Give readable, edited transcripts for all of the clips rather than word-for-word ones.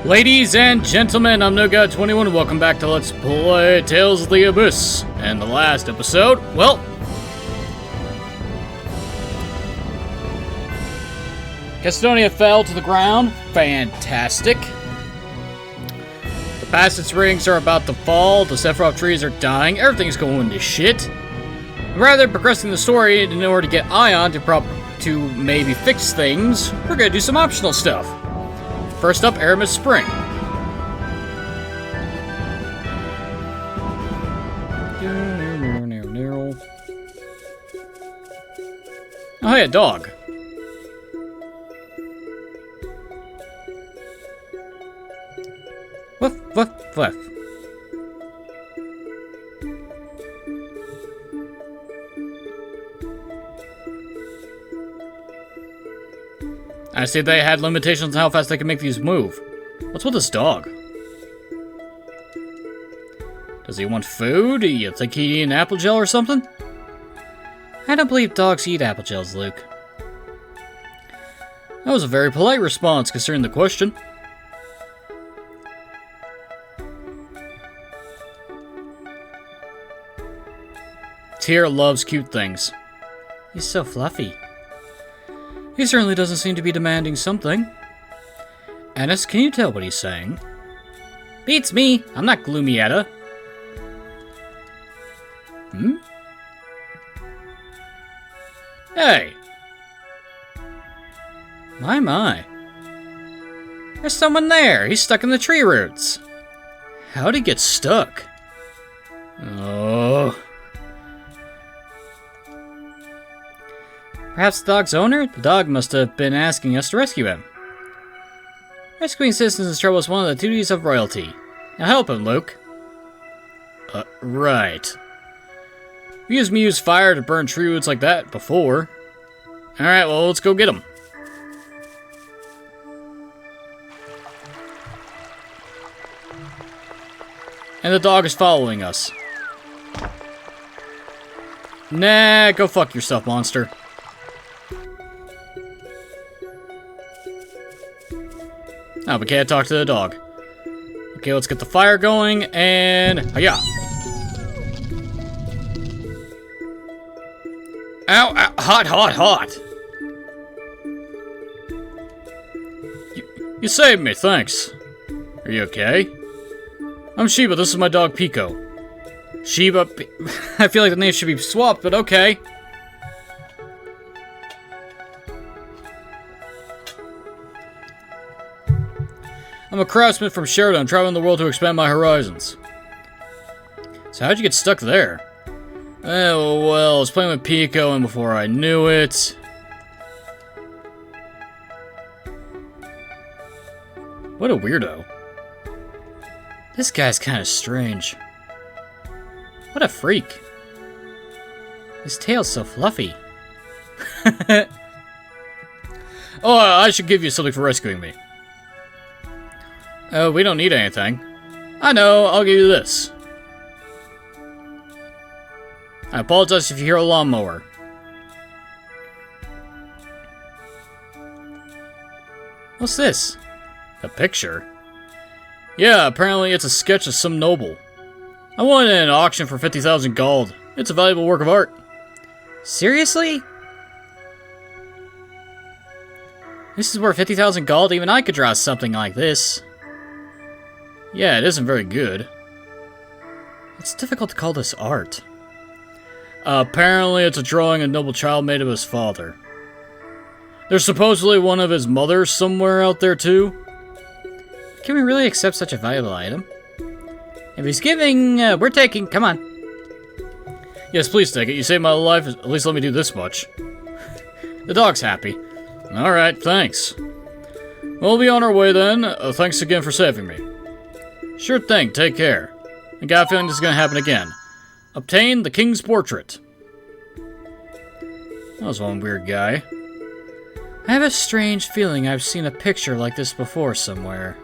Ladies and gentlemen, I'm NoGod21 and welcome back to Let's Play Tales of the Abyss. And the last episode, well... Gastonia fell to the ground. Fantastic. The passage rings are about to fall, the Sephiroth trees are dying, everything's going to shit. Rather than progressing the story in order to get Ion to maybe fix things, we're gonna do some optional stuff. First up, Aramis Spring. Oh, hey, a dog. Woof, woof, woof. I see they had limitations on how fast they can make these move. What's with this dog? Does he want food? You think he'd eat an apple gel or something? I don't believe dogs eat apple gels, Luke. That was a very polite response considering the question. Tyr loves cute things. He's so fluffy. He certainly doesn't seem to be demanding something. Ennis, can you tell what he's saying? Beats me. I'm not Gloomietta. Hmm? Hey! My. There's someone there. He's stuck in the tree roots. How'd he get stuck? Oh... Perhaps the dog's owner? The dog must have been asking us to rescue him. Rescuing citizens in trouble is one of the duties of royalty. Now help him, Luke. Right. You used fire to burn tree roots like that before. Alright, well, let's go get him. And the dog is following us. Nah, go fuck yourself, monster. Oh, we can't talk to the dog. Okay, let's get the fire going, and... Hiya! Ow, ow, hot! You saved me, thanks. Are you okay? I'm Sheba, this is my dog Pico. Sheba... I feel like the name should be swapped, but okay. I'm a craftsman from Sheridan, traveling the world to expand my horizons. So how'd you get stuck there? Oh, well, I was playing with Pico, and before I knew it... What a weirdo. This guy's kind of strange. What a freak. His tail's so fluffy. Oh, I should give you something for rescuing me. Oh, we don't need anything. I know, I'll give you this. I apologize if you hear a lawnmower. What's this? A picture? Yeah, apparently it's a sketch of some noble. I won it in an auction for 50,000 gold. It's a valuable work of art. Seriously? This is worth 50,000 gold? Even I could draw something like this. Yeah, it isn't very good. It's difficult to call this art. Apparently it's a drawing a noble child made of his father. There's supposedly one of his mothers somewhere out there too. Can we really accept such a valuable item? If he's giving, we're taking, come on. Yes, please take it. You saved my life, at least let me do this much. The dog's happy. Alright, thanks. We'll be on our way then. Thanks again for saving me. Sure thing, take care. I got a feeling this is going to happen again. Obtain the king's portrait. That was one weird guy. I have a strange feeling I've seen a picture like this before somewhere.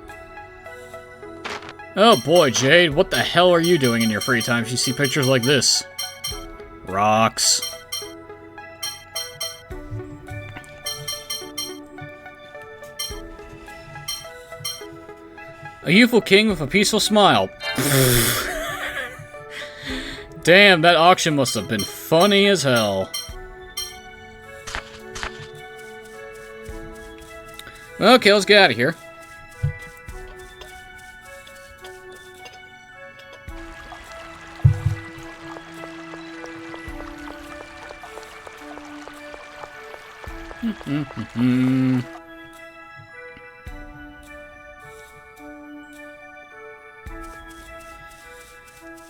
Oh boy, Jade, what the hell are you doing in your free time if you see pictures like this? Rocks. A youthful king with a peaceful smile. Damn, that auction must have been funny as hell. Okay, let's get out of here.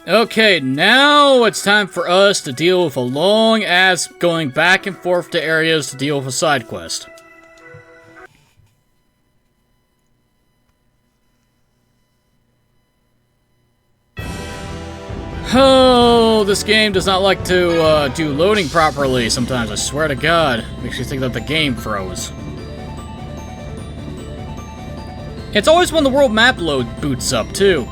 Okay, now it's time for us to deal with a long-ass going back and forth to areas to deal with a side quest. Oh, this game does not like to do loading properly sometimes, I swear to God. Makes me think that the game froze. It's always when the world map load boots up, too.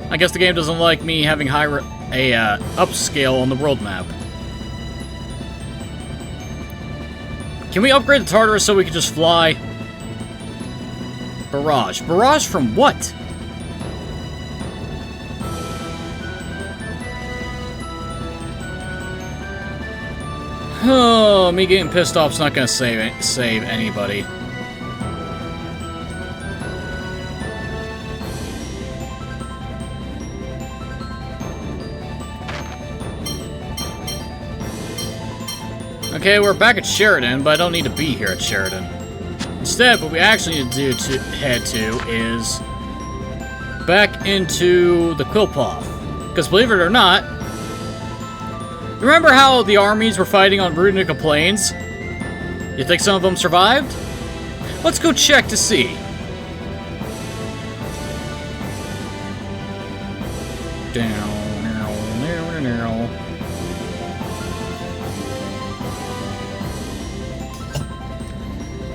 I guess the game doesn't like me having upscale on the world map. Can we upgrade the Tartarus so we can just fly? Barrage. Barrage from what? Oh, me getting pissed off's not gonna save anybody. Okay, we're back at Sheridan, but I don't need to be here at Sheridan. Instead, what we actually need to do to head to is back into the Quillpaw. Because believe it or not, remember how the armies were fighting on Rudinica Plains? You think some of them survived? Let's go check to see.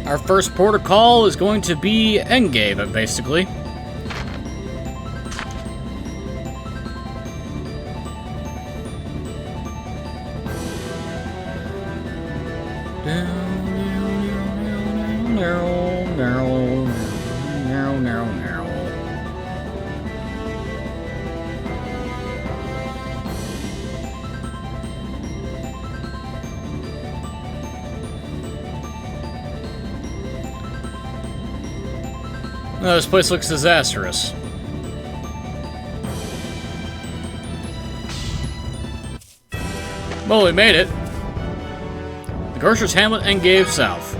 Our first port of call is going to be Engave, basically. Oh, this place looks disastrous. Well, we made it. The Grocers Hamlet Engave south.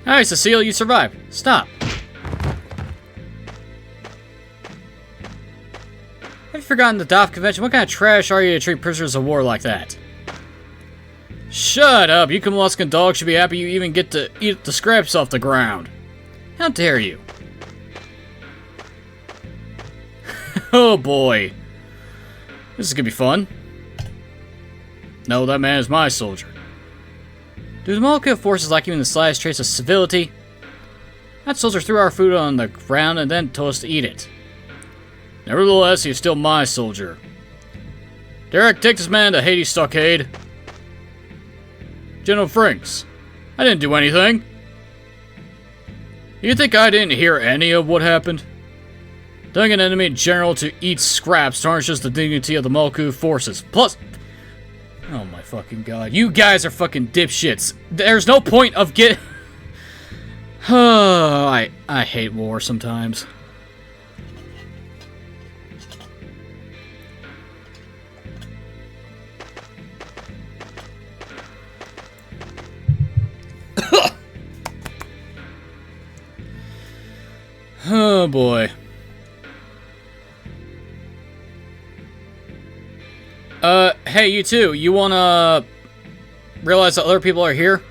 Alright, Cecile, you survived. Stop. Have you forgotten the DOF convention? What kind of trash are you to treat prisoners of war like that? Shut up! You Kamoluskan dogs should be happy you even get to eat the scraps off the ground. How dare you? Oh boy. This is gonna be fun. No, that man is my soldier. Do the Molokai forces lack even the slightest trace of civility? That soldier threw our food on the ground and then told us to eat it. Nevertheless, he is still my soldier. Derek, take this man to Hades Stockade. General Franks, I didn't do anything. You think I didn't hear any of what happened? Telling an enemy general to eat scraps tarnishes the dignity of the Molokai forces. Plus... oh my fucking god. You guys are fucking dipshits. There's no point of get... I hate war sometimes. Oh boy. Hey, you two, you wanna realize that other people are here?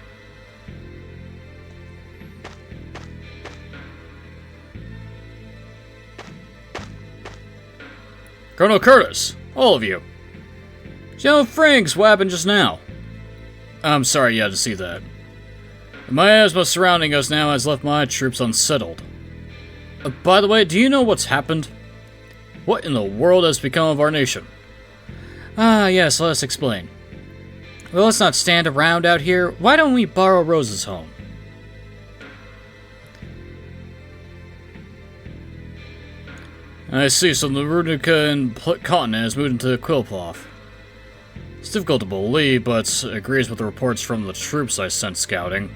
Colonel Curtis, all of you. General Franks, what happened just now? I'm sorry you had to see that. The miasma surrounding us now has left my troops unsettled. By the way, do you know what's happened? What in the world has become of our nation? Ah, yes, let us explain. Well, let's not stand around out here. Why don't we borrow Rose's home? I see, so the Runica and continent has moved into Quillploth. It's difficult to believe, but agrees with the reports from the troops I sent scouting.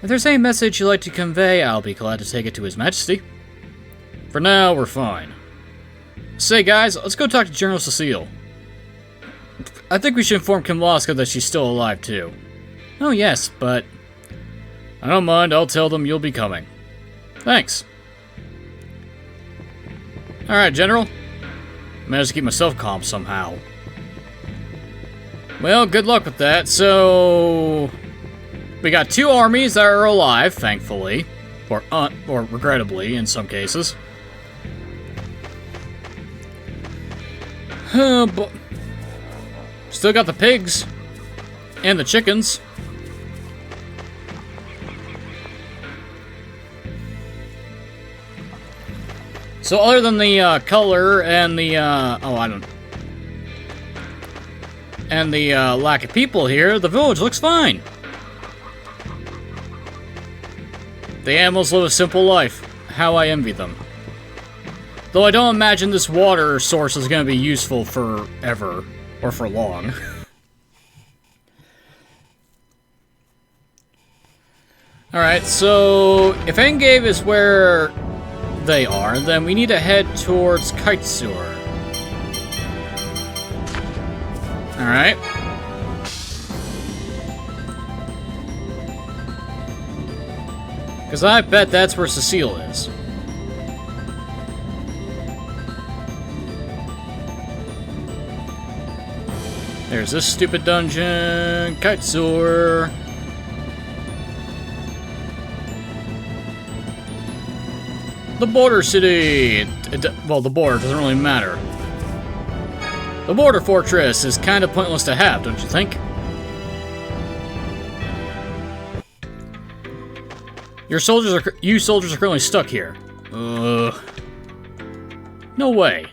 If there's any message you'd like to convey, I'll be glad to take it to His Majesty. For now, we're fine. Say, guys, let's go talk to General Cecile. I think we should inform Kimlaska that she's still alive, too. Oh, yes, but... I don't mind, I'll tell them you'll be coming. Thanks. Alright, General. Managed to keep myself calm somehow. Well, good luck with that. So... we got 2 armies that are alive, thankfully. Or regrettably, in some cases. But... still got the pigs. And the chickens. So other than the color and the, and the lack of people here, the village looks fine. The animals live a simple life. How I envy them. Though I don't imagine this water source is going to be useful forever. Or for long. Alright, so if Engave is where they are, then we need to head towards Kitesewer. Alright. Because I bet that's where Cecile is. There's this stupid dungeon, Kitesewer. The border city! Well, the border doesn't really matter. The border fortress is kind of pointless to have, don't you think? You soldiers are currently stuck here. No way.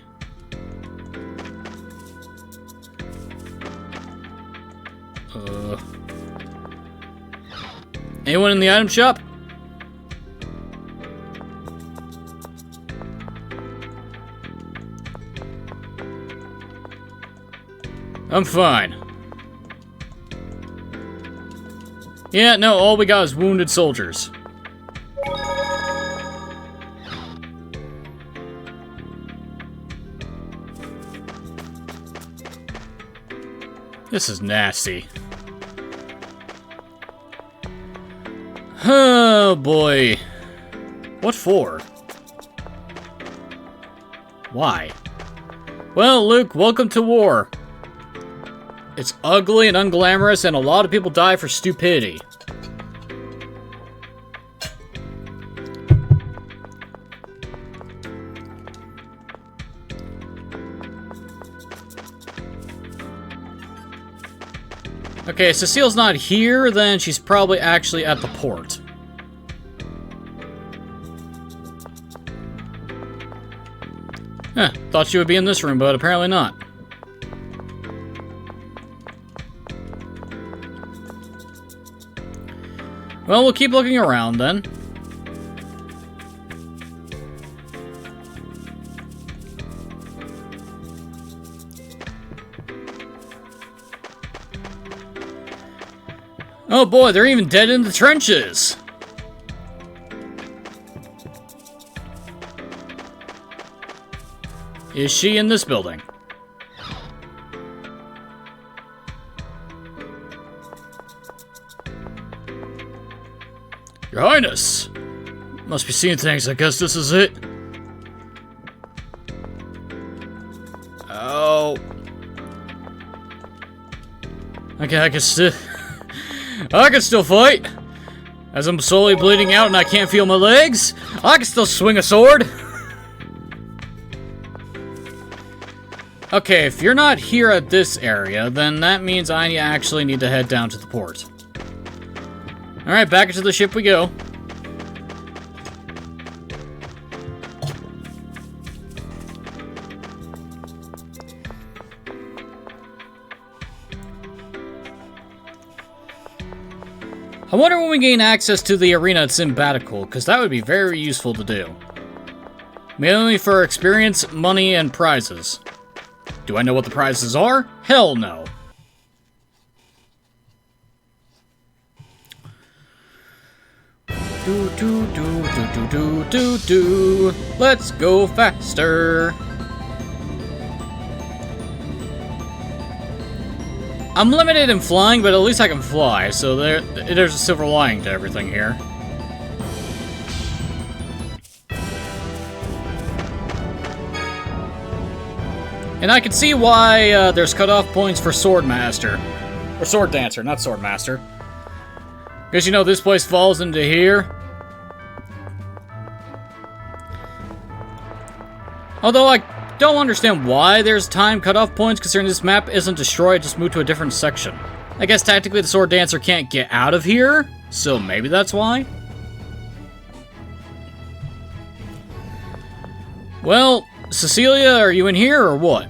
Anyone in the item shop? I'm fine. Yeah, no, all we got is wounded soldiers. This is nasty. Oh boy. What for? Why? Well, Luke, welcome to war. It's ugly and unglamorous, and a lot of people die for stupidity. Okay, if Cecile's not here, then she's probably actually at the port. Huh, thought she would be in this room, but apparently not. Well, we'll keep looking around then. Oh boy, they're even dead in the trenches! Is she in this building? Your Highness! Must be seeing things, I guess this is it. Oh. Okay, I can still fight! As I'm slowly bleeding out and I can't feel my legs, I can still swing a sword! Okay, if you're not here at this area, then that means I actually need to head down to the port. Alright, back into the ship we go. I wonder when we gain access to the arena at Symbatical, because that would be very useful to do. Mainly for experience, money, and prizes. Do I know what the prizes are? Hell no. Let's go faster. I'm limited in flying, but at least I can fly, so there's a silver lining to everything here. And I can see why there's cutoff points for Swordmaster. Or Sword Dancer, not Swordmaster. Because, you know, this place falls into here. Although I don't understand why there's time cutoff points, considering this map isn't destroyed, just moved to a different section. I guess tactically the Sword Dancer can't get out of here, so maybe that's why. Well, Cecilia, are you in here or what?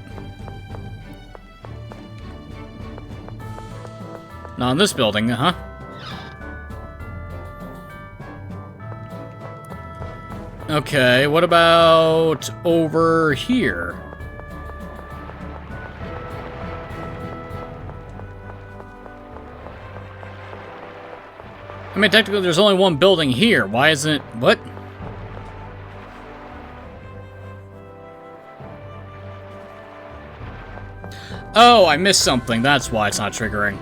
Not in this building, huh? Okay, what about over here? I mean, technically there's only one building here. Why isn't it... What? Oh, I missed something. That's why it's not triggering.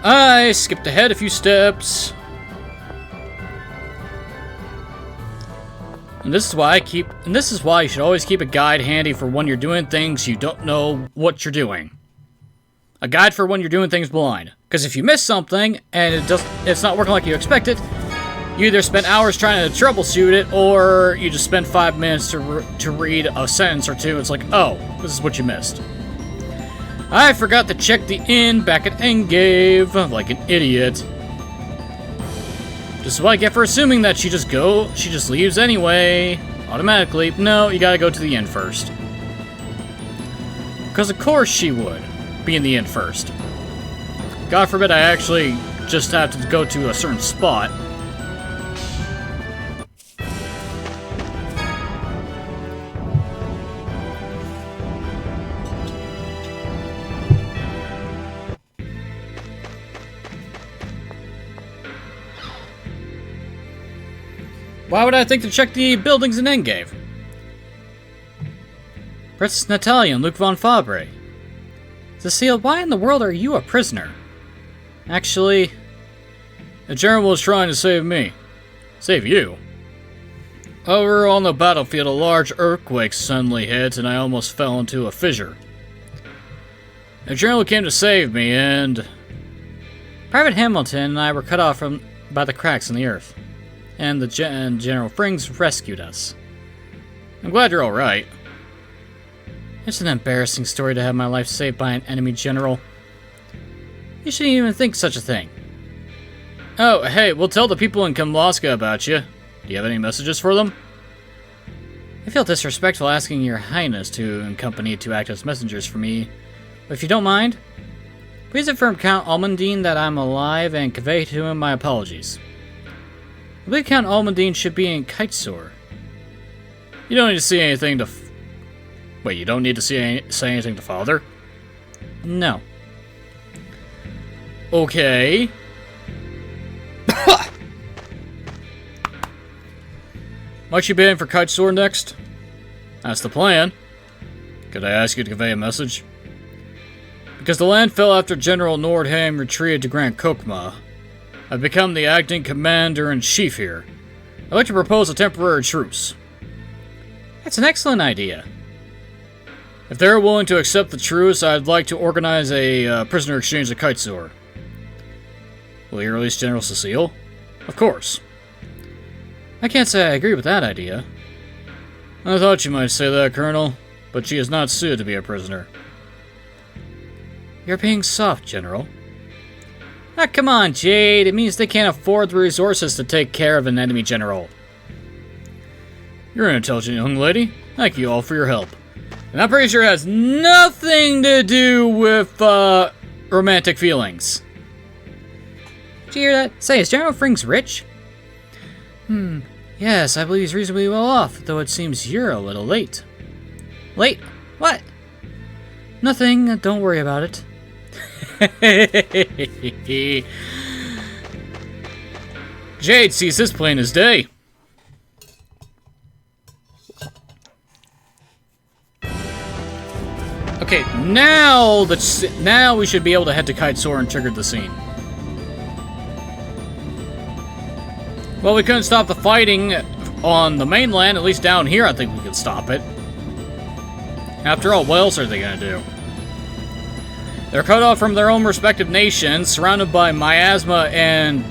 I skipped ahead a few steps. And this is why you should always keep a guide handy for when you're doing things you don't know what you're doing. A guide for when you're doing things blind. Because if you miss something and it's not working like you expected, you either spend hours trying to troubleshoot it, or you just spend 5 minutes to read a sentence or two. It's like, oh, this is what you missed. I forgot to check the inn back at Engave, like an idiot. This is what I get for assuming that she just leaves anyway, automatically. No, you gotta go to the inn first. Because of course she would be in the inn first. God forbid I actually just have to go to a certain spot. Why would I think to check the buildings in Engave? Princess Natalia and Luke von Fabre. Cecile, why in the world are you a prisoner? Actually, the general was trying to save me. Save you? Over on the battlefield, a large earthquake suddenly hit and I almost fell into a fissure. The general came to save me and... Private Hamilton and I were cut off by the cracks in the earth. And General Frings rescued us. I'm glad you're alright. It's an embarrassing story to have my life saved by an enemy general. You shouldn't even think such a thing. Oh, hey, we'll tell the people in Kamlaska about you. Do you have any messages for them? I feel disrespectful asking your highness and company to act as messengers for me, but if you don't mind, please inform Count Almondine that I'm alive and convey to him my apologies. I believe Count Almondine should be in Kitesor. You don't need to see anything to... Wait, you don't need to say anything to Father? No. Okay. Might you be in for Kitesor next? That's the plan. Could I ask you to convey a message? Because the land fell after General Nordheim retreated to Grand Kokma, I've become the acting commander-in-chief here. I'd like to propose a temporary truce. That's an excellent idea. If they're willing to accept the truce, I'd like to organize a prisoner exchange at Kitesor. Will you release General Cecile? Of course. I can't say I agree with that idea. I thought you might say that, Colonel, but she is not suited to be a prisoner. You're being soft, General. Ah, come on, Jade. It means they can't afford the resources to take care of an enemy general. You're an intelligent young lady. Thank you all for your help. And I'm pretty sure it has nothing to do with, romantic feelings. Did you hear that? Say, is General Frings rich? Yes, I believe he's reasonably well off, though it seems you're a little late. Late? What? Nothing, don't worry about it. Jade sees this plain as day. Okay, now we should be able to head to Kite-Sor and trigger the scene. Well, we couldn't stop the fighting on the mainland. At least down here, I think we could stop it. After all, what else are they gonna do? They're cut off from their own respective nations, surrounded by miasma and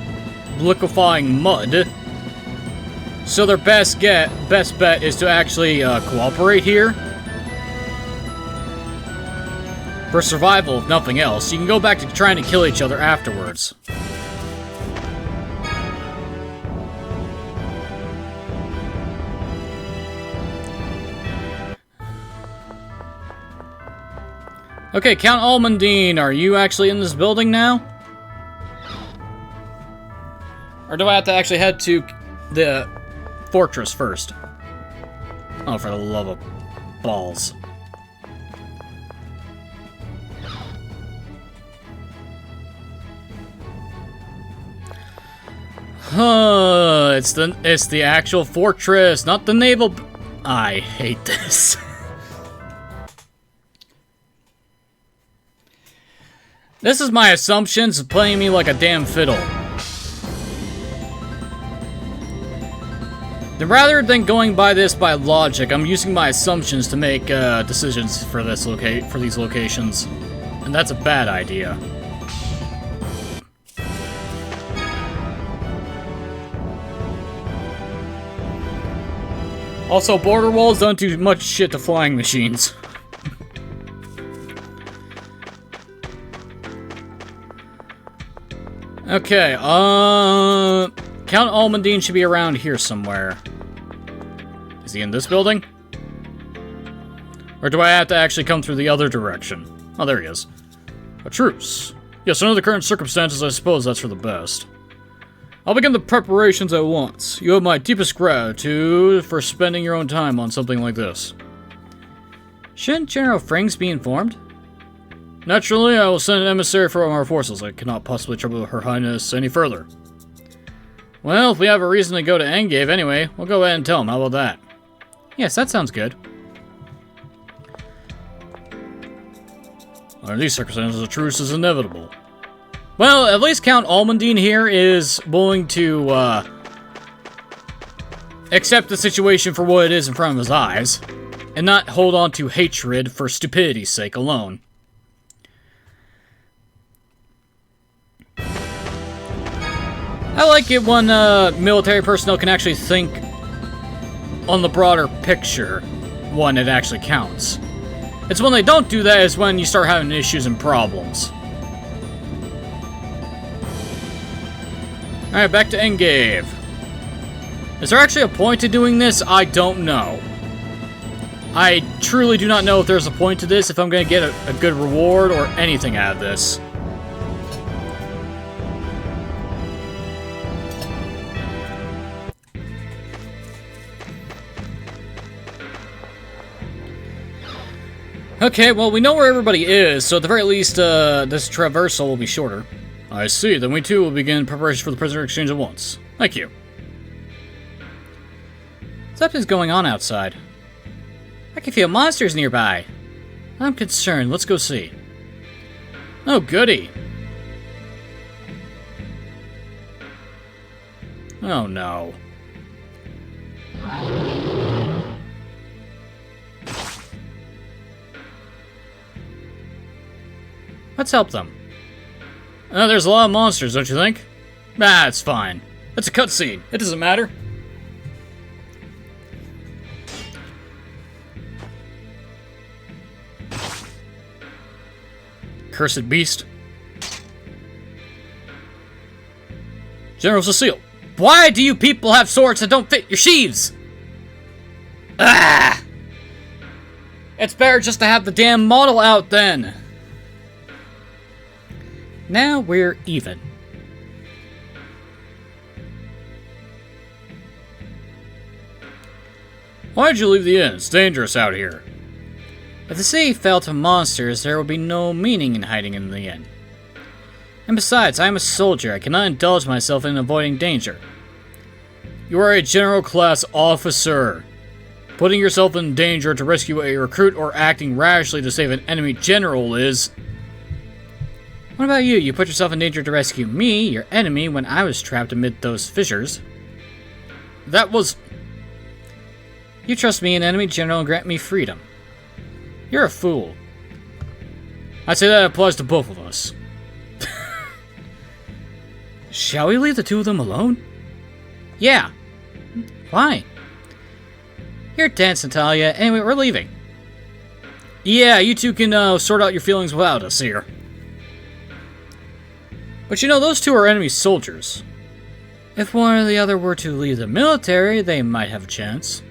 liquefying mud. So their best bet is to actually cooperate here. For survival, if nothing else. You can go back to trying to kill each other afterwards. Okay, Count Almondine, are you actually in this building now? Or do I have to actually head to the fortress first? Oh, for the love of balls. It's the actual fortress, not the naval. I hate this. This is my assumptions playing me like a damn fiddle. Then rather than going by this by logic, I'm using my assumptions to make decisions for these locations, and that's a bad idea. Also, border walls don't do much shit to flying machines. Okay, Count Almondine should be around here somewhere. Is he in this building? Or do I have to actually come through the other direction? Oh, there he is. A truce. Yes, under the current circumstances, I suppose that's for the best. I'll begin the preparations at once. You have my deepest gratitude for spending your own time on something like this. Shouldn't General Frings be informed? Naturally, I will send an emissary from our forces. I cannot possibly trouble Her Highness any further. Well, if we have a reason to go to Engave anyway, we'll go ahead and tell him. How about that? Yes, that sounds good. Under these circumstances, a truce is inevitable. Well, at least Count Almondine here is willing to, accept the situation for what it is in front of his eyes, and not hold on to hatred for stupidity's sake alone. I like it when military personnel can actually think on the broader picture when it actually counts. It's when they don't do that is when you start having issues and problems. Alright, back to Engave. Is there actually a point to doing this? I don't know. I truly do not know if there's a point to this, if I'm going to get a good reward or anything out of this. Okay, well, we know where everybody is, so at the very least, this traversal will be shorter. I see, then we too will begin preparation for the prisoner exchange at once. Thank you. Something's going on outside. I can feel monsters nearby. I'm concerned, let's go see. Oh, goody. Oh, no. Let's help them. There's a lot of monsters, don't you think? Nah, it's fine. It's a cutscene. It doesn't matter. Cursed beast. General Cecile. Why do you people have swords that don't fit your sheaths? Ah! It's better just to have the damn model out then. Now we're even. Why'd you leave the inn? It's dangerous out here. If the city fell to monsters, there would be no meaning in hiding in the inn. And besides, I am a soldier. I cannot indulge myself in avoiding danger. You are a general class officer. Putting yourself in danger to rescue a recruit or acting rashly to save an enemy general is... What about you? You put yourself in danger to rescue me, your enemy, when I was trapped amid those fissures. That was... You trust me, an enemy general, and grant me freedom. You're a fool. I'd say that applies to both of us. Shall we leave the two of them alone? Yeah. Why? You're tense, Natalia. Anyway, we're leaving. Yeah, you two can sort out your feelings without us here. But you know, those two are enemy soldiers. If one or the other were to leave the military, they might have a chance.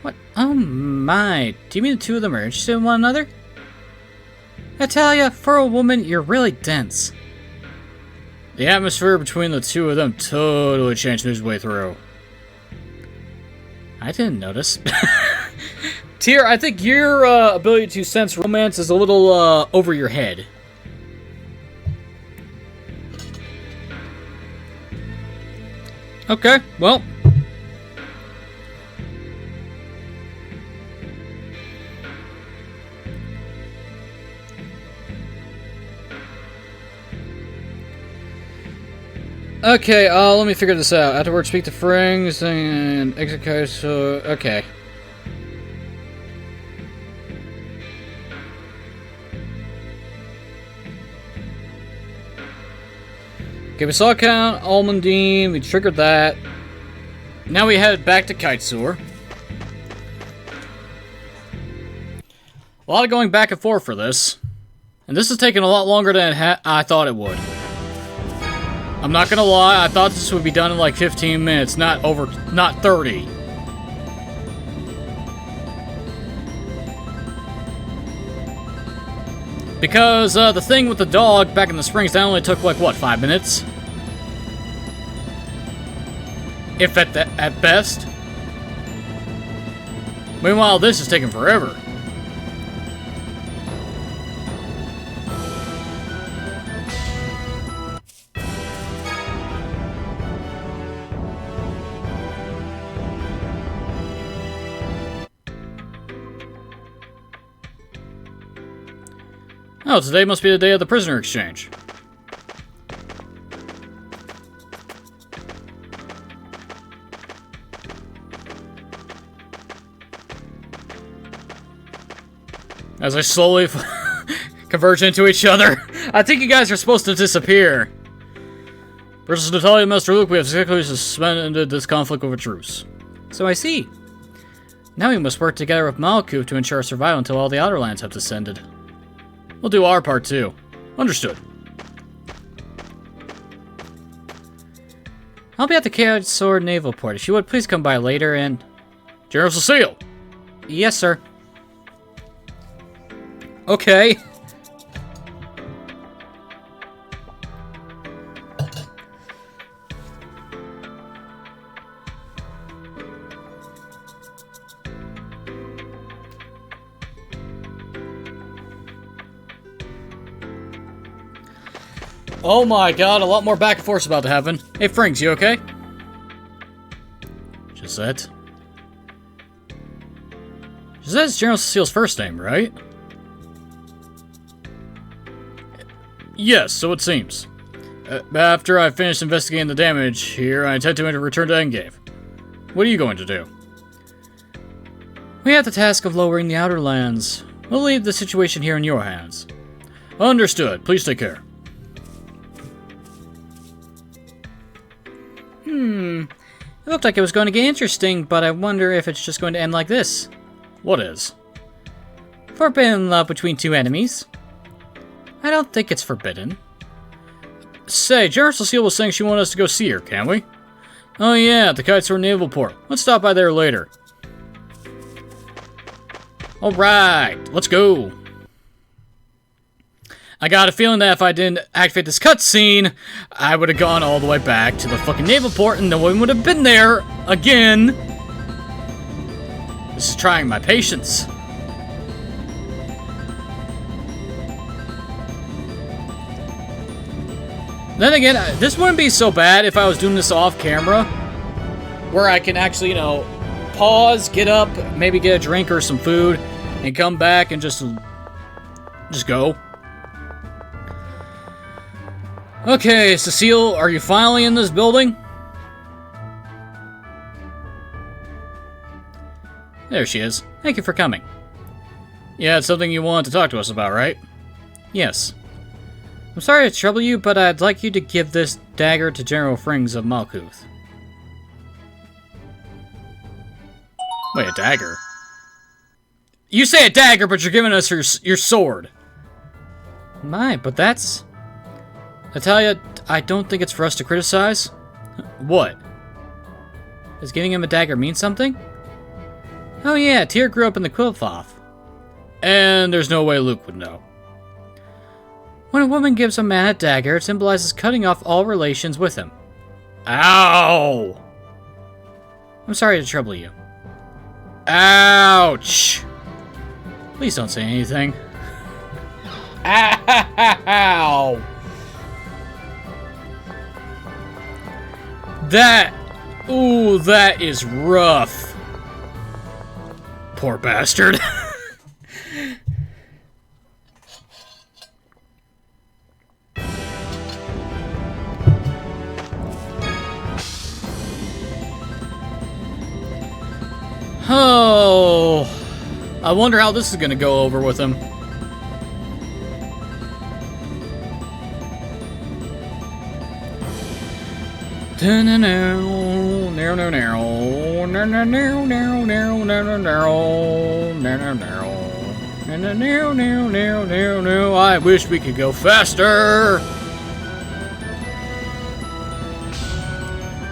What? Oh my. Do you mean the two of them are interested in one another? Natalia, for a woman, you're really dense. The atmosphere between the two of them totally changed midway through. I didn't notice. Tyr, I think your ability to sense romance is a little over your head. Okay, well. Okay, let me figure this out. Afterwards, speak to Frings and execute, so... Okay. Okay, we saw Count Almondine, we triggered that. Now we head back to Kitesur. A lot of going back and forth for this. And this is taking a lot longer than I thought it would. I'm not gonna lie, I thought this would be done in like 15 minutes, not 30. Because the thing with the dog back in the springs, that only took like, what, 5 minutes? If at best. Meanwhile, this is taking forever. Oh, today must be the day of the prisoner exchange. As I slowly converge into each other. I think you guys are supposed to disappear. Versus Natalia and Master Luke, we have successfully suspended this conflict with a truce. So I see. Now we must work together with Malkuth to ensure our survival until all the Outer Lands have descended. We'll do our part, too. Understood. I'll be at the Kitesur Naval Port. If you would, please come by later and... General Cecile! Yes, sir. Okay. Oh my god, a lot more back and forth about to happen. Hey, Frings, you okay? Gisette? Gisette's General Cecile's first name, right? Yes, so it seems. After I finish investigating the damage here, I intend to return to Endgame. What are you going to do? We have the task of lowering the Outer Lands. We'll leave the situation here in your hands. Understood. Please take care. It looked like it was going to get interesting, but I wonder if it's just going to end like this. What is? Forbidden love between two enemies. I don't think it's forbidden. Say, General Cecile was saying she wanted us to go see her, can we? Oh yeah, at the Kitesur Naval Port. Let's stop by there later. Alright, let's go. I got a feeling that if I didn't activate this cutscene, I would have gone all the way back to the fucking naval port and no one would have been there again. This is trying my patience. Then again, this wouldn't be so bad if I was doing this off camera, where I can actually, you know, pause, get up, maybe get a drink or some food, and come back and just go. Okay, Cecile, are you finally in this building? There she is. Thank you for coming. Yeah, it's something you wanted to talk to us about, right? Yes. I'm sorry to trouble you, but I'd like you to give this dagger to General Frings of Malkuth. Wait, a dagger? You say a dagger, but you're giving us your sword. My, but that's... I tell you, I don't think it's for us to criticize. What? Does giving him a dagger mean something? Oh yeah, Tyr grew up in the Qliphoth. And there's no way Luke would know. When a woman gives a man a dagger, it symbolizes cutting off all relations with him. Ow! I'm sorry to trouble you. Ouch! Please don't say anything. Ow! Ooh, that is rough. Poor bastard. Oh, I wonder how this is going to go over with him. I wish we could go faster.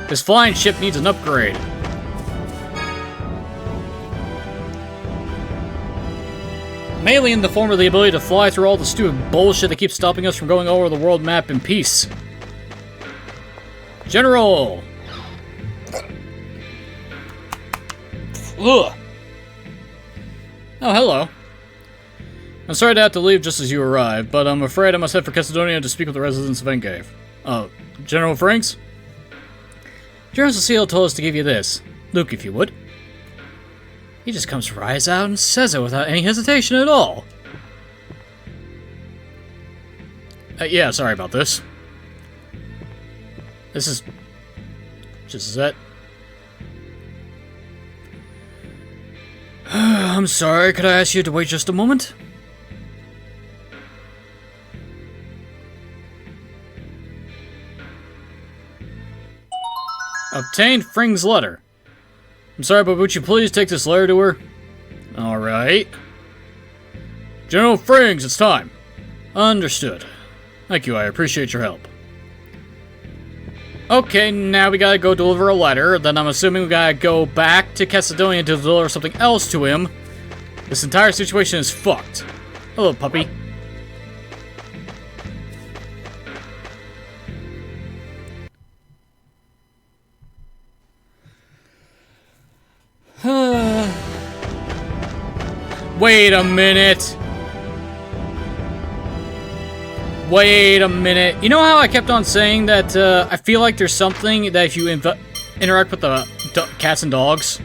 This flying ship needs an upgrade. Mainly in the form of the ability to fly through all the stupid bullshit that keeps stopping us from going over the world map in peace. General! Ugh. Oh, hello. I'm sorry to have to leave just as you arrived, but I'm afraid I must head for Cassidonia to speak with the residents of Engave. General Franks? General Cecile told us to give you this. Luke, if you would. He just comes right out and says it without any hesitation at all. Yeah, sorry about this. This is... just that. I'm sorry, could I ask you to wait just a moment? Obtained Fring's letter. I'm sorry, but would you please take this letter to her? Alright. General Frings, it's time. Understood. Thank you, I appreciate your help. Okay, now we gotta go deliver a letter, then I'm assuming we gotta go back to Cassidonia to deliver something else to him. This entire situation is fucked. Hello, puppy. Wait a minute. Wait a minute. You know how I kept on saying that I feel like there's something that if you interact with the cats and dogs?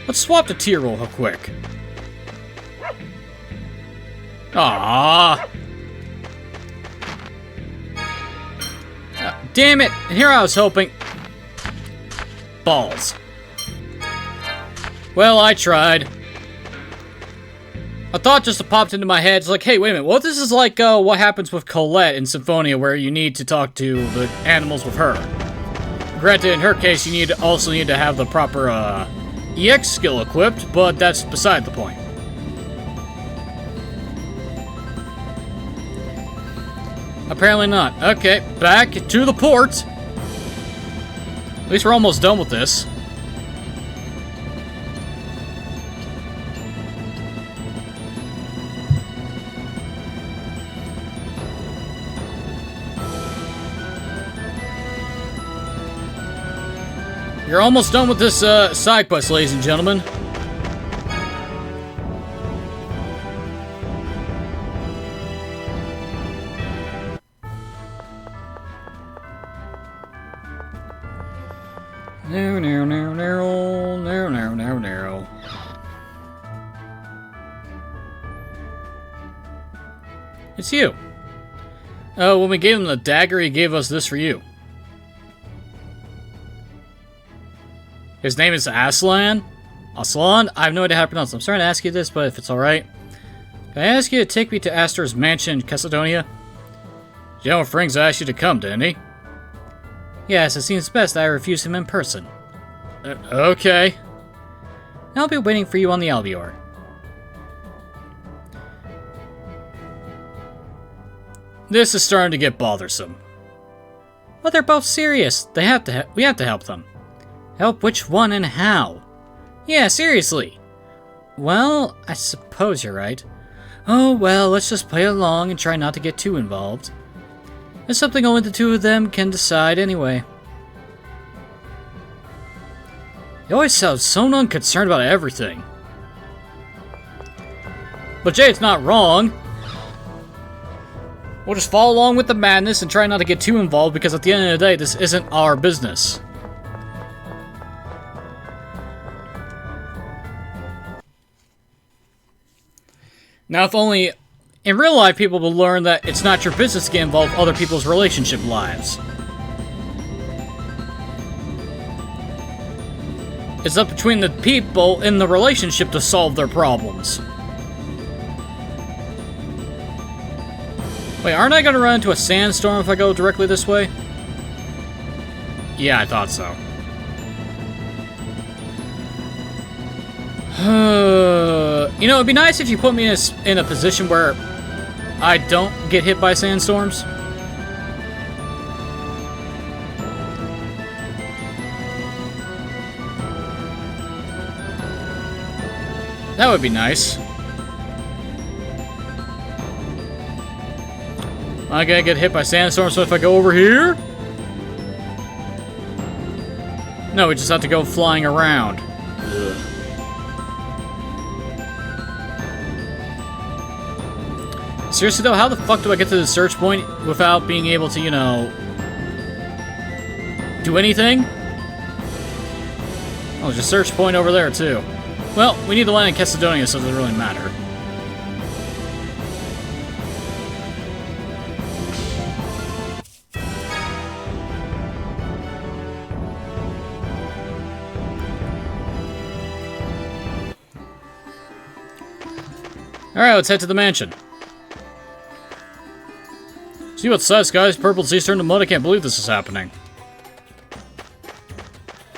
Let's swap the tier roll real quick. Ah. Damn it. And here I was hoping. Balls. Well, I tried. A thought just popped into my head. It's like, hey, wait a minute. What if this is like what happens with Colette in Symphonia, where you need to talk to the animals with her? Granted, in her case, you also need to have the proper EX skill equipped, but that's beside the point. Apparently not. Okay, back to the port. At least we're almost done with this. You're almost done with this side quest, ladies and gentlemen. Narrow. It's you. When we gave him the dagger, he gave us this for you. His name is Aslan? Aslan? I have no idea how to pronounce it. I'm sorry to ask you this, but if it's alright. Can I ask you to take me to Astor's mansion in Cassidonia? General Frings asked you to come, didn't he? Yes, it seems best that I refuse him in person. Okay. I'll be waiting for you on the Albior. This is starting to get bothersome. Well, they're both serious. We have to help them. Help which one and how? Yeah, seriously. Well, I suppose you're right. Oh, well, let's just play along and try not to get too involved. It's something only the two of them can decide anyway. You always sound so unconcerned about everything. But Jade's not wrong. We'll just follow along with the madness and try not to get too involved because at the end of the day, this isn't our business. Now, if only in real life people will learn that it's not your business to get involved with other people's relationship lives. It's up between the people in the relationship to solve their problems. Wait, aren't I going to run into a sandstorm if I go directly this way? Yeah, I thought so. You know, it'd be nice if you put me in a position where I don't get hit by sandstorms. That would be nice. I gotta get hit by sandstorms, so if I go over here? No, we just have to go flying around. Ugh. Seriously though, how the fuck do I get to the search point without being able to, you know, do anything? Oh, there's a search point over there too. Well, we need to land in Cassidonia, so it doesn't really matter. Alright, let's head to the mansion. See what's size, guys? Purple seas turned to mud. I can't believe this is happening.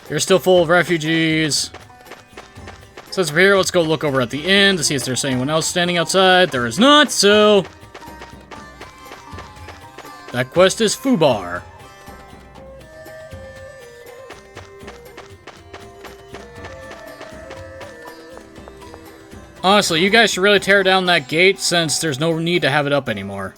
You're still full of refugees. Since we're here, let's go look over at the inn to see if there's anyone else standing outside. There is not, so... that quest is Fubar. Honestly, you guys should really tear down that gate since there's no need to have it up anymore.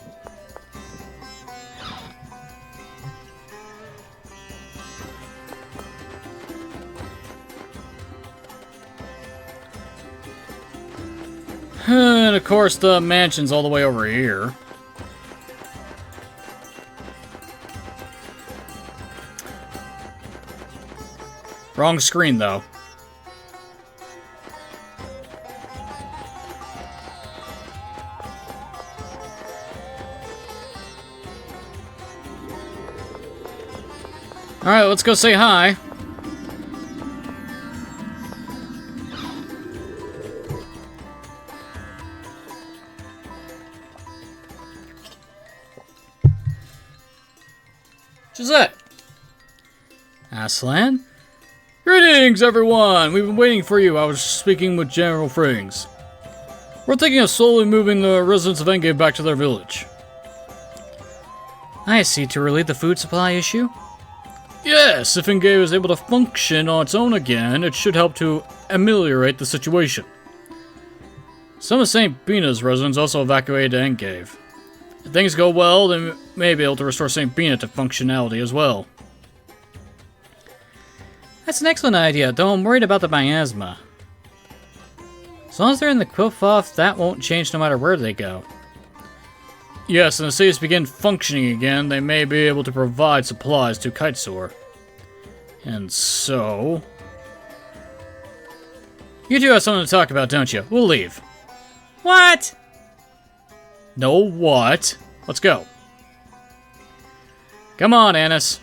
And of course, the mansion's all the way over here. Wrong screen, though. Alright, let's go say hi. Gisette. Aslan? Greetings, everyone! We've been waiting for you. I was speaking with General Frings. We're thinking of slowly moving the residents of Engave back to their village. I see. To relieve the food supply issue? Yes, if Engave is able to function on its own again, it should help to ameliorate the situation. Some of St. Bina's residents also evacuated to Engave. If things go well, they may be able to restore St. Bina to functionality as well. That's an excellent idea, though I'm worried about the miasma. As long as they're in the Qliphoth, that won't change no matter where they go. Yes, and as cities begin functioning again, they may be able to provide supplies to Kitesor. And so... You two have something to talk about, don't you? We'll leave. What? No, what? Let's go. Come on, Annis.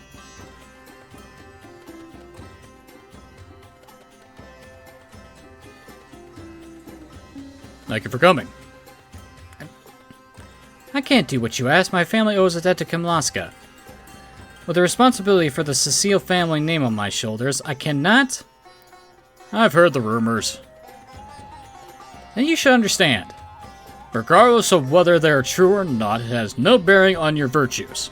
Thank you for coming. I can't do what you ask. My family owes a debt to Kimlaska. With the responsibility for the Cecile family name on my shoulders, I cannot... I've heard the rumors. And you should understand. Regardless of whether they're true or not, it has no bearing on your virtues.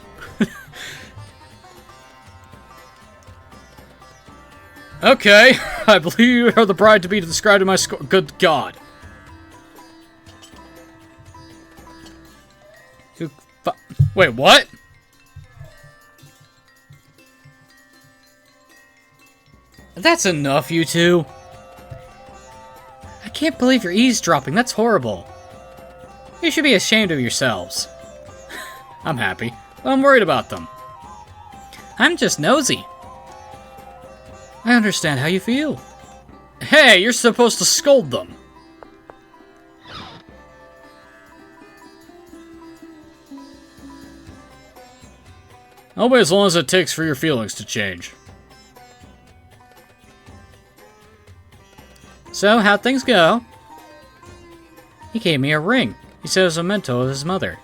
Okay, I believe you are the bride to be described in my score. Good God. Wait, what? That's enough, you two. I can't believe you're eavesdropping. That's horrible. You should be ashamed of yourselves. I'm happy, but I'm worried about them. I'm just nosy. I understand how you feel. Hey, you're supposed to scold them. I'll wait as long as it takes for your feelings to change. So, how'd things go? He gave me a ring. He said it was a memento of his mother.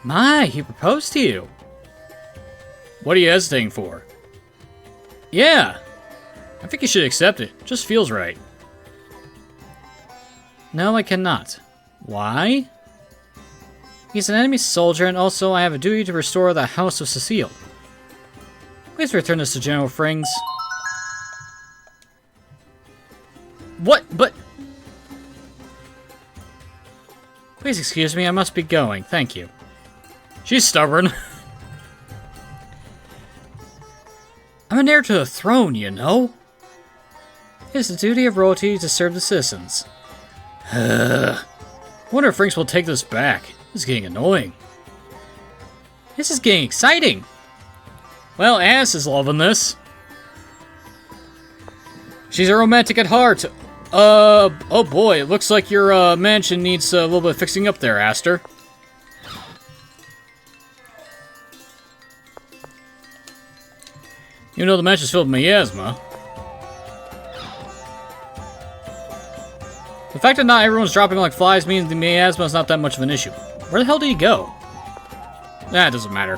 My, he proposed to you. What are you hesitating for? Yeah. I think you should accept it. Just feels right. No, I cannot. Why? He's an enemy soldier, and also I have a duty to restore the House of Cecile. Please return this to General Frings. What? But... Please excuse me, I must be going. Thank you. She's stubborn. I'm an heir to the throne, you know. It is the duty of royalty to serve the citizens. I wonder if Frings will take this back. This is getting annoying. This is getting exciting. Well, Annis is loving this. She's a romantic at heart. Oh boy, it looks like your mansion needs a little bit of fixing up there, Aster. You know the mansion's filled with miasma. The fact that not everyone's dropping like flies means the miasma is not that much of an issue. Where the hell did he go? Nah, it doesn't matter.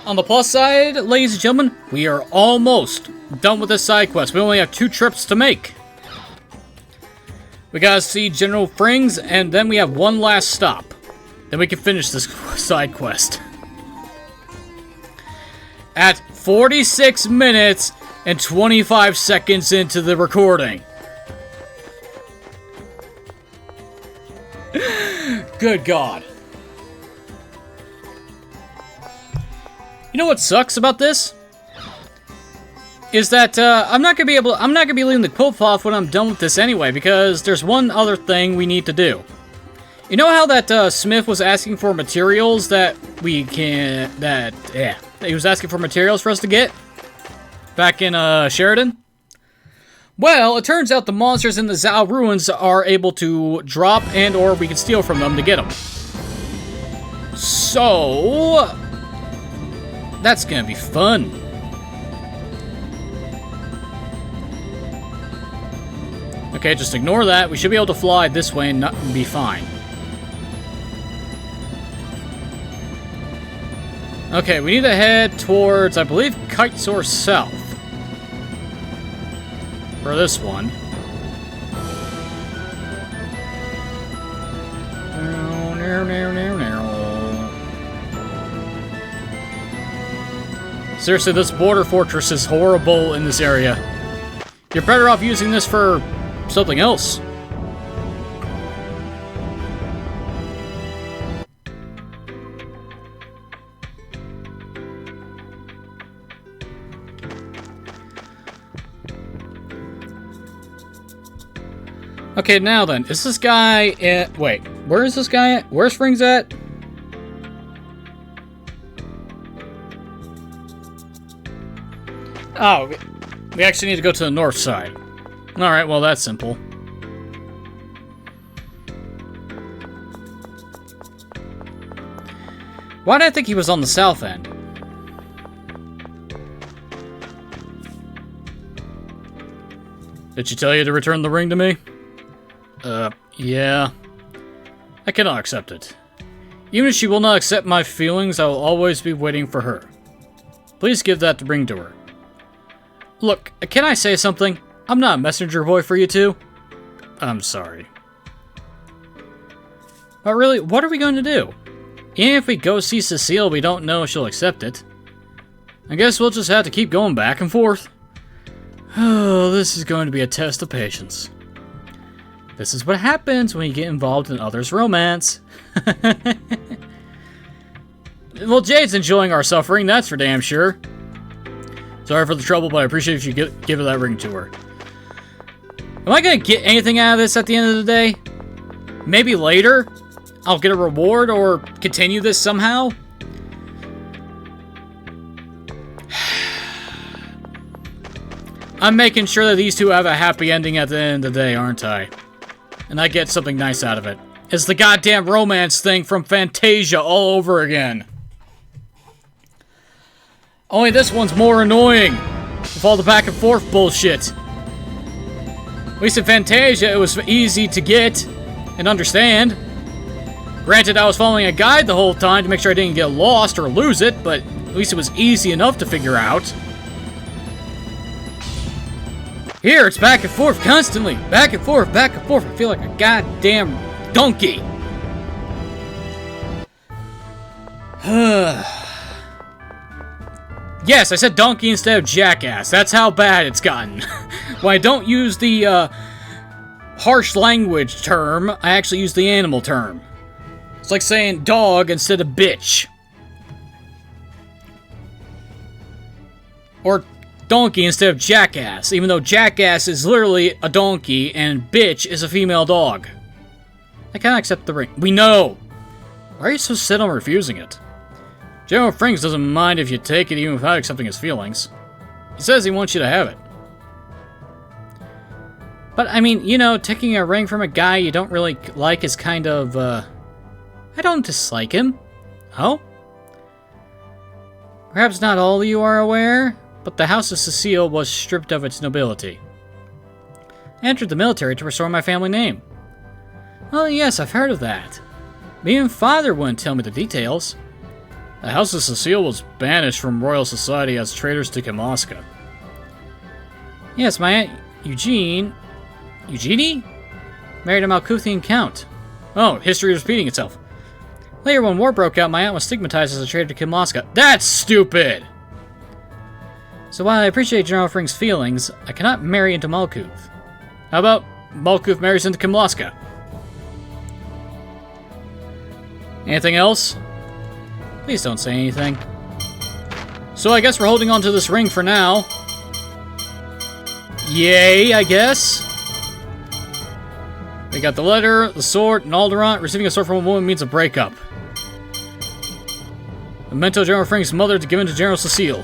On the plus side, ladies and gentlemen, we are almost done with this side quest. We only have 2 trips to make. We gotta see General Frings, and then we have one last stop. Then we can finish this side quest. At 46 minutes and 25 seconds into the recording. Good God. You know what sucks about this? Is that I'm not gonna be leaving the Qliphoth when I'm done with this anyway, because there's one other thing we need to do. You know how that Smith was asking for materials that we can he was asking for materials for us to get back in Sheridan? Well, it turns out the monsters in the Zao ruins are able to drop and or we can steal from them to get them. So that's gonna be fun. Okay, just ignore that. We should be able to fly this way and not be fine. Okay, we need to head towards, I believe, Kitesor South. For this one. Seriously, this border fortress is horrible in this area. You're better off using this for something else. Okay, now then, is this guy at... Wait, where is this guy at? Where's Frings at? Oh, we actually need to go to the north side. Alright, well, that's simple. Why did I think he was on the south end? Did she tell you to return the ring to me? Yeah. I cannot accept it. Even if she will not accept my feelings, I will always be waiting for her. Please give that ring to her. Look, can I say something? I'm not a messenger boy for you two. I'm sorry. But really, what are we going to do? Even if we go see Cecile, we don't know if she'll accept it. I guess we'll just have to keep going back and forth. Oh, this is going to be a test of patience. This is what happens when you get involved in others' romance. Well, Jade's enjoying our suffering, that's for damn sure. Sorry for the trouble, but I appreciate if you give her that ring to her. Am I going to get anything out of this at the end of the day? Maybe later? I'll get a reward or continue this somehow? I'm making sure that these two have a happy ending at the end of the day, aren't I? And I get something nice out of it. It's the goddamn romance thing from Fantasia all over again. Only this one's more annoying. With all the back and forth bullshit. At least in Fantasia, it was easy to get and understand. Granted, I was following a guide the whole time to make sure I didn't get lost or lose it, but at least it was easy enough to figure out. Here, it's back and forth constantly. Back and forth, back and forth. I feel like a goddamn donkey. Yes, I said donkey instead of jackass. That's how bad it's gotten. When I don't use the harsh language term, I actually use the animal term. It's like saying dog instead of bitch. Or donkey instead of jackass, even though jackass is literally a donkey and bitch is a female dog. I can't accept the ring. We know! Why are you so set on refusing it? General Frings doesn't mind if you take it even without accepting his feelings. He says he wants you to have it. But, I mean, you know, taking a ring from a guy you don't really like is kind of, I don't dislike him. Oh? Perhaps not all of you are aware, but the House of Cecile was stripped of its nobility. I entered the military to restore my family name. Oh yes, I've heard of that. Me and Father wouldn't tell me the details. The House of Cecile was banished from Royal Society as traitors to Kimoska. Yes, my aunt Eugenie? Married a Malkuthian count. Oh, history is repeating itself. Later, when war broke out, my aunt was stigmatized as a traitor to Kimoska. That's stupid! So while I appreciate General Frings' feelings, I cannot marry into Malkuth. How about Malkuth marries into Kimoska? Anything else? Please don't say anything. So I guess we're holding on to this ring for now. Yay, I guess. We got the letter, the sword, and Alderaan. Receiving a sword from a woman means a breakup. Memento General Frings' mother to give in to General Cecile.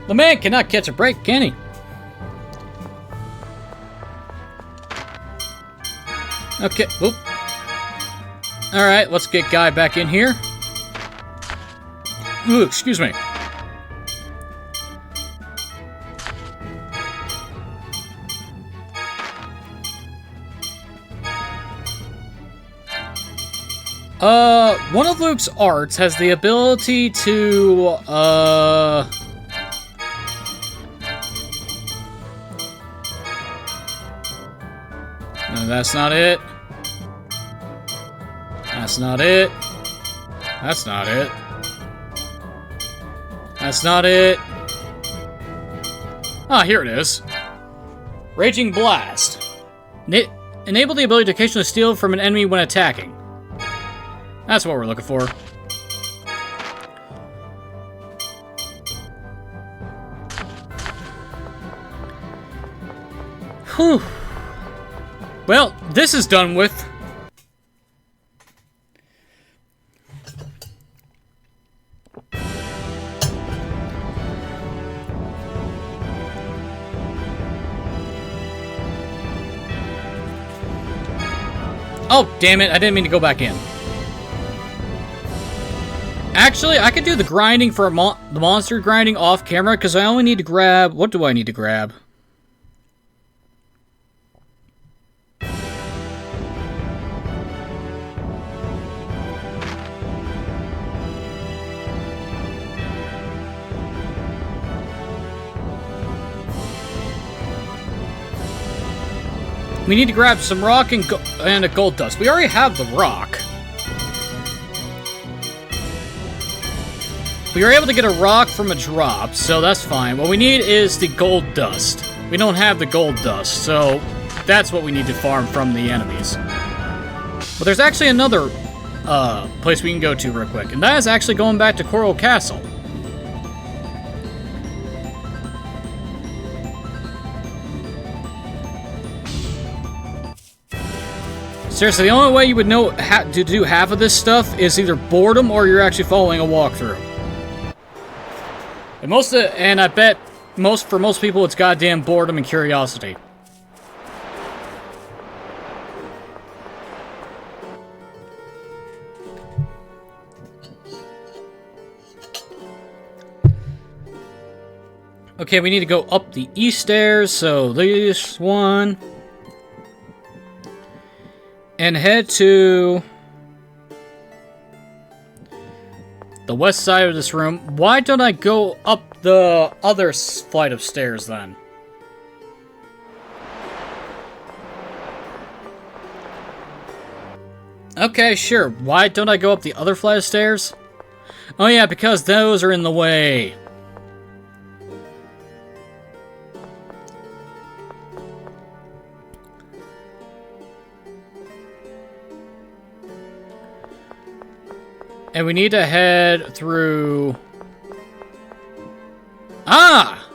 The man cannot catch a break, can he? Okay, oop. Alright, let's get Guy back in here. Ooh, excuse me. One of Luke's arts has the ability to, no, that's not it. That's not it. That's not it. That's not it. Ah, here it is. Raging Blast. Enable the ability to occasionally steal from an enemy when attacking. That's what we're looking for. Whew. Well, this is done with. Oh, damn it, I didn't mean to go back in. Actually, I could do the grinding for the monster grinding off camera, because I only need to grab... What do I need to grab? We need to grab some rock and a gold dust. We already have the rock. We were able to get a rock from a drop, so that's fine. What we need is the gold dust. We don't have the gold dust, so that's what we need to farm from the enemies. But there's actually another place we can go to real quick, and that is actually going back to Coral Castle. Seriously, the only way you would know to do half of this stuff is either boredom or you're actually following a walkthrough. And I bet for most people it's goddamn boredom and curiosity. Okay, we need to go up the east stairs, so this one. And head to the west side of this room. Why don't I go up the other flight of stairs then? Okay, sure. Why don't I go up the other flight of stairs? Oh yeah, because those are in the way. And we need to head through... Ah!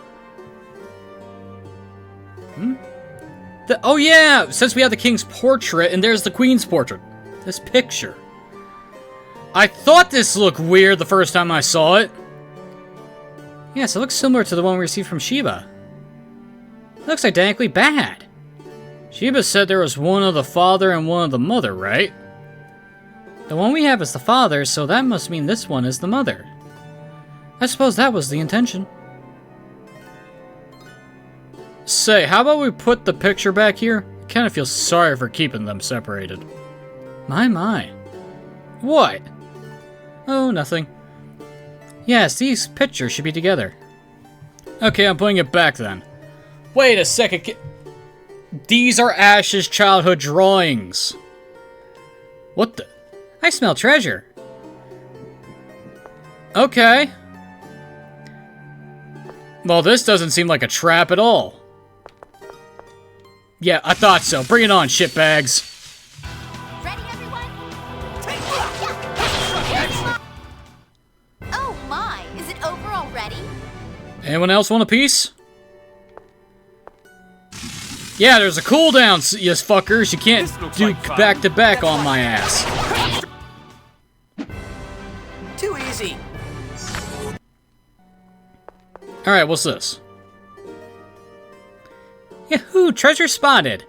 Oh yeah! Since we have the king's portrait, and there's the queen's portrait. This picture. I thought this looked weird the first time I saw it. Yes, it looks similar to the one we received from Sheba. It looks identically bad. Sheba said there was one of the father and one of the mother, right? The one we have is the father, so that must mean this one is the mother. I suppose that was the intention. Say, how about we put the picture back here? I kind of feel sorry for keeping them separated. My. What? Oh, nothing. Yes, these pictures should be together. Okay, I'm putting it back then. Wait a second. These are Ash's childhood drawings. What the... I smell treasure. Okay. Well, this doesn't seem like a trap at all. Yeah, I thought so. Bring it on, shitbags. Ready, everyone? Oh my, is it over already? Anyone else want a piece? Yeah, there's a cooldown, you fuckers. You can't do back-to-back on my ass. Too easy. Alright, what's this? Yahoo! Treasure spotted!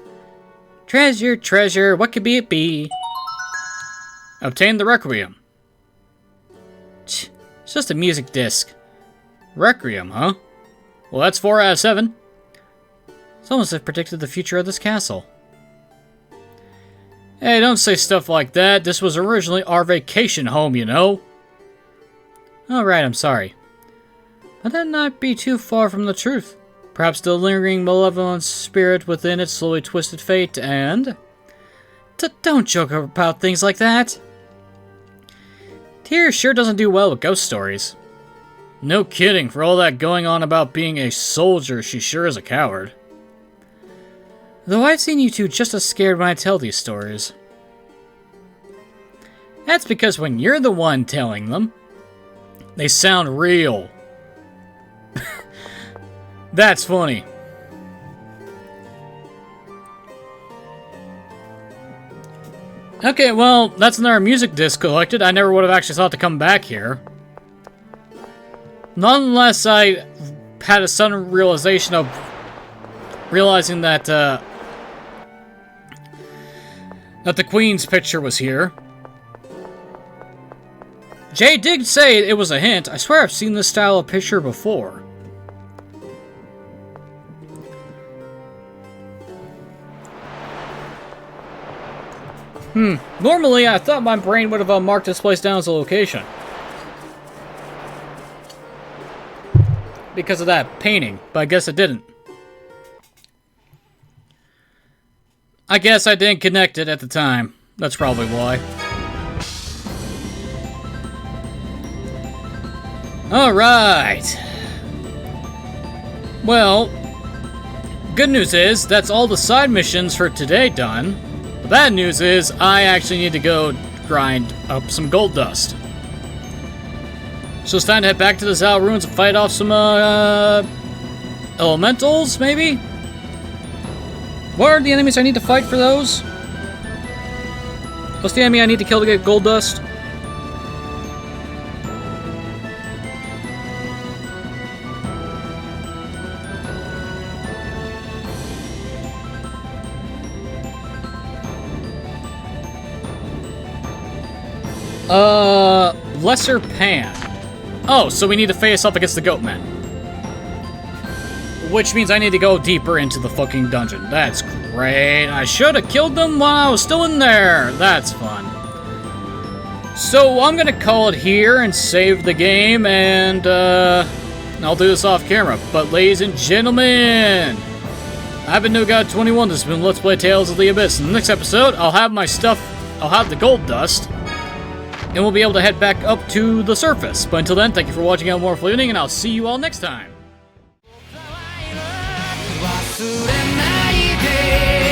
Treasure, what could it be? Obtain the Requiem. It's just a music disc. Requiem, huh? Well, that's 4 out of 7. It's almost as if predicted the future of this castle. Hey, don't say stuff like that. This was originally our vacation home, you know. Alright, I'm sorry. But that might be too far from the truth. Perhaps the lingering malevolent spirit within it slowly twisted fate and... Don't joke about things like that. Tyr sure doesn't do well with ghost stories. No kidding, for all that going on about being a soldier, she sure is a coward. Though I've seen you two just as scared when I tell these stories. That's because when you're the one telling them, they sound real. That's funny. Okay, well, that's another music disc collected. I never would have actually thought to come back here. Not unless I had a sudden realization of realizing that that the Queen's picture was here. Jay did say it was a hint. I swear I've seen this style of picture before. Normally, I thought my brain would have marked this place down as a location. Because of that painting, but I guess it didn't. I guess I didn't connect it at the time. That's probably why. Alright. Well, good news is, that's all the side missions for today done. The bad news is, I actually need to go grind up some gold dust. So it's time to head back to the Zal Ruins and fight off some, elementals, maybe? What are the enemies I need to fight for those? What's the enemy I need to kill to get gold dust? Lesser Pan. Oh, so we need to face off against the Goatmen. Which means I need to go deeper into the fucking dungeon. That's great. I should have killed them while I was still in there. That's fun. So I'm gonna call it here and save the game, and I'll do this off camera. But ladies and gentlemen, I've been NoGod21. This has been Let's Play Tales of the Abyss. In the next episode, I'll have my stuff. I'll have the gold dust. And we'll be able to head back up to the surface. But until then, thank you for watching Out More Fleeting, and I'll see you all next time. 忘れないで